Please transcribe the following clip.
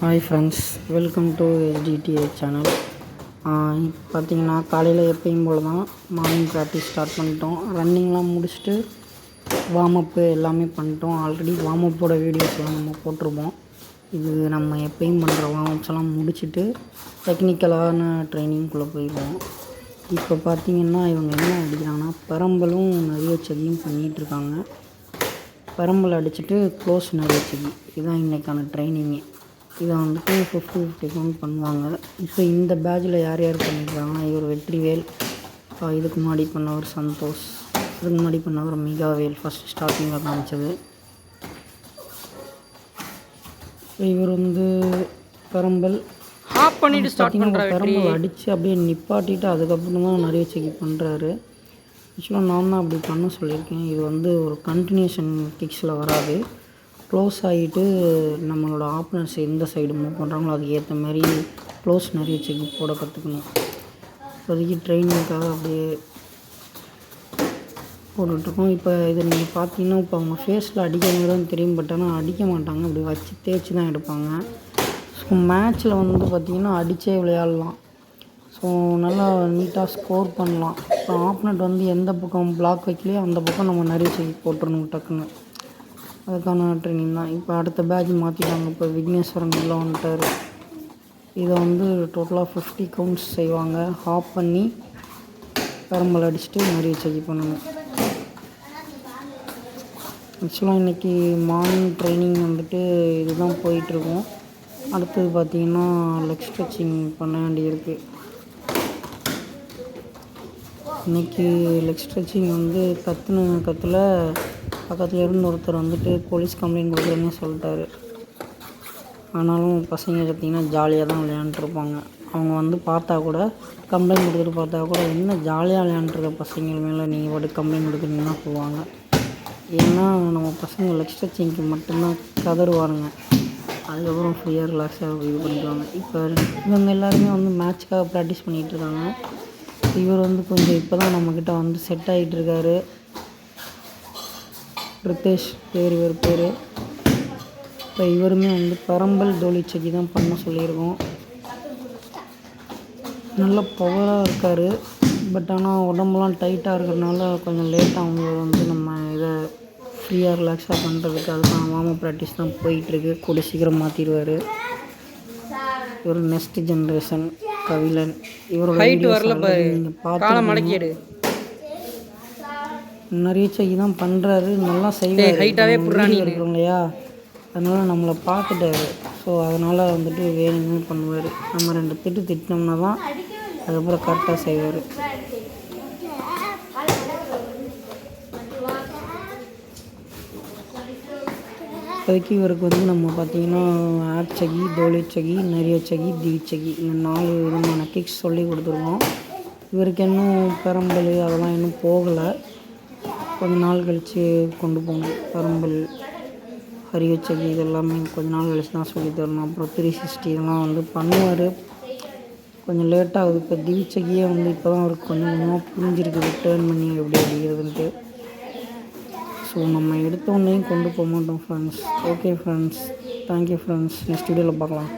Hi friends, welcome to HDTA channel. இப்போ பார்த்தீங்கன்னா காலையில் எப்பயும் போல் தான் மார்னிங் ப்ராக்டிஸ் ஸ்டார்ட் பண்ணிட்டோம். ரன்னிங்லாம் முடிச்சுட்டு வார்மப்பு எல்லாமே பண்ணிட்டோம். ஆல்ரெடி வார்மப்போட வீடியோஸ்லாம் நம்ம போட்டிருப்போம். இது நம்ம எப்பயும் பண்ணுற வார்மப்ஸ்லாம் முடிச்சுட்டு டெக்னிக்கலான ட்ரைனிங்குள்ளே போயிடுவோம். இப்போ பார்த்திங்கன்னா இவங்க என்ன அடிக்கிறாங்கன்னா பெரம்பலும் நிறைய செடியும் பண்ணிகிட்ருக்காங்க. பெரம்பல் அடிச்சுட்டு க்ளோஸ் நிறைய செடி, இதுதான் இன்றைக்கான ட்ரைனிங்கு. இதை வந்துட்டு 50-50 கவுண்ட் பண்ணுவாங்க. இப்போ இந்த பேட்சில் யார் யார் பண்ணியிருக்காங்கன்னா இவர் வெற்றிவேல், இதுக்கு முன்னாடி பண்ணவர் சந்தோஷ், இதுக்கு முன்னாடி பண்ணவர் மிகாவேல், ஃபஸ்ட் ஸ்டார்டிங்கில் காமிச்சது. இவர் பெரம்பல் ஆஃப் பண்ணிட்டு ஸ்டார்ட் பண்ணுறாரு. பெரம்பல் அடித்து அப்படியே நிப்பாட்டிட்டு அதுக்கப்புறம் தான் நிறைய செக் பண்ணுறாரு. ஆக்சுவலாக நான் தான் அப்படி பண்ண சொல்லியிருக்கேன். இது ஒரு கண்டினியூஷன் கிக்ஸில் வராது. க்ளோஸ் ஆகிட்டு நம்மளோட ஆப்பனர்ஸ் எந்த சைடு மூவ் பண்ணுறாங்களோ அதுக்கு ஏற்ற மாதிரி க்ளோஸ் நிறைய செக் போட கற்றுக்கணும். இப்போதைக்கு ட்ரைனிங்காக அப்படியே போட்டுட்ருக்கோம். இப்போ இதை நீங்கள் பார்த்தீங்கன்னா இப்போ அவங்க ஃபேஸில் அடிக்கிறது தான் தெரியும், பட் ஆனால் அடிக்க மாட்டாங்க, அப்படி வச்சு தேய்ச்சி தான் எடுப்பாங்க. ஸோ மேட்ச்சில் பார்த்திங்கன்னா அடித்தே விளையாடலாம். ஸோ நல்லா நீட்டாக ஸ்கோர் பண்ணலாம். இப்போ ஆப்பனண்ட் எந்த பக்கம் பிளாக் வைக்கலையோ அந்த பக்கம் நம்ம நிறைய செக் போட்டுடணும் டக்குன்னு. அதுக்கான ட்ரைனிங் தான். இப்போ அடுத்த பேட்ச் மாற்றிட்டாங்க. இப்போ விக்னேஸ்வரன் உள்ளே வந்துட்டார். இதை டோட்டலாக 50 கவுண்ட்ஸ் செய்வாங்க. ஹாப் பண்ணி பெரம்பல் அடிச்சுட்டு நிறைய செக் பண்ணணும். ஆக்சுவலாக இன்றைக்கி மார்னிங் ட்ரைனிங் இதுதான் போயிட்டுருக்கோம். அடுத்தது பார்த்திங்கன்னா லெக் ஸ்ட்ரெச்சிங் பண்ண வேண்டியிருக்கு. இன்றைக்கி லெக் ஸ்ட்ரெச்சிங் கத்தில் பக்கத்தில் இருந்து ஒருத்தர் போலீஸ் கம்ப்ளைண்ட் கொடுக்குறேன்னு சொல்லிட்டாரு. ஆனாலும் பசங்க பார்த்திங்கன்னா ஜாலியாக தான் விளையாண்டுருப்பாங்க. அவங்க பார்த்தா கூட கம்ப்ளைண்ட் கொடுத்துட்டு பார்த்தா கூட என்ன ஜாலியாக விளையாண்டுருக்க பசங்க மேலே நீங்கள் பாட்டு கம்ப்ளைண்ட் கொடுக்குறீங்கன்னா போவாங்க. ஏன்னா நம்ம பசங்க லெக் ஸ்ட்ரெச்சிங்க்கு மட்டும்தான் கதறுவானுங்க. அதுக்கப்புறம் ஃப்ரீயாக ரிலாக்ஸாக இது பண்ணிக்குவாங்க. இப்போ இவங்க எல்லாருமே மேட்ச்க்காக ப்ராக்டிஸ் பண்ணிகிட்ருக்காங்க. இவர் கொஞ்சம் இப்போ தான் நம்மக்கிட்ட செட் ஆகிட்டுருக்காரு. ரித்தேஷ் இவர் பேர். இப்போ இவருமே பெரம்பல் டோலி செக்கி தான் பண்ண சொல்லியிருக்கோம். நல்ல பவராக இருக்கார். பட் ஆனால் உடம்புலாம் டைட்டாக இருக்கிறதுனால கொஞ்சம் லேட்டாக அவங்க நம்ம இதை ஃப்ரீயாக ரிலாக்ஸாக பண்ணுறதுக்கு அதுக்கான வார்ம் ப்ராக்டிஸ் தான் போயிட்டுருக்கு. கூட சீக்கிரம் மாற்றிடுவார். இவர் நெக்ஸ்ட் ஜென்ரேஷன் கவிலன். இவரோட நீங்கள் பார்த்து நிறைய செக் தான் பண்ணுறாரு. நல்லா செய்வார். ஹைட்டாகவே இருக்கிறோம் இல்லையா, அதனால் நம்மளை பார்த்துட்டாரு. ஸோ அதனால் வேணுமே பண்ணுவார். நம்ம 2 திட்டினோம்னா தான் அதுக்கப்புறம் கரெக்டாக செய்வார். இப்போதைக்கு இவருக்கு நம்ம பார்த்திங்கன்னா ஆட் செகி, டோலி செகி, நிறைய செகி, தீ செகி, இந்த 4 விதமான கிக்ஸ் சொல்லி கொடுத்துருக்கோம். இவருக்கு இன்னும் பெரம்பல் அதெல்லாம் இன்னும் போகலை. கொஞ்ச நாள் கழித்து கொண்டு போகணும். பெரம்பல், ஹரியச்செடி இதெல்லாமே கொஞ்ச நாள் கழித்து தான் சொல்லி தரணும். அப்புறம் 360 இதெல்லாம் பண்ணுவார். கொஞ்சம் லேட்டாகுது. இப்போ திவிச்செடியே இப்போ தான் அவருக்கு கொஞ்சம் கொஞ்சமாக புரிஞ்சிருக்குது டேர்ன் பண்ணி எப்படி அடிக்கிறதுன்ட்டு. ஸோ நம்ம எடுத்த உடனேயும் கொண்டு போக மாட்டோம் friends. Okay friends, thank you friends. Next வீடியோவில் பார்க்கலாம்.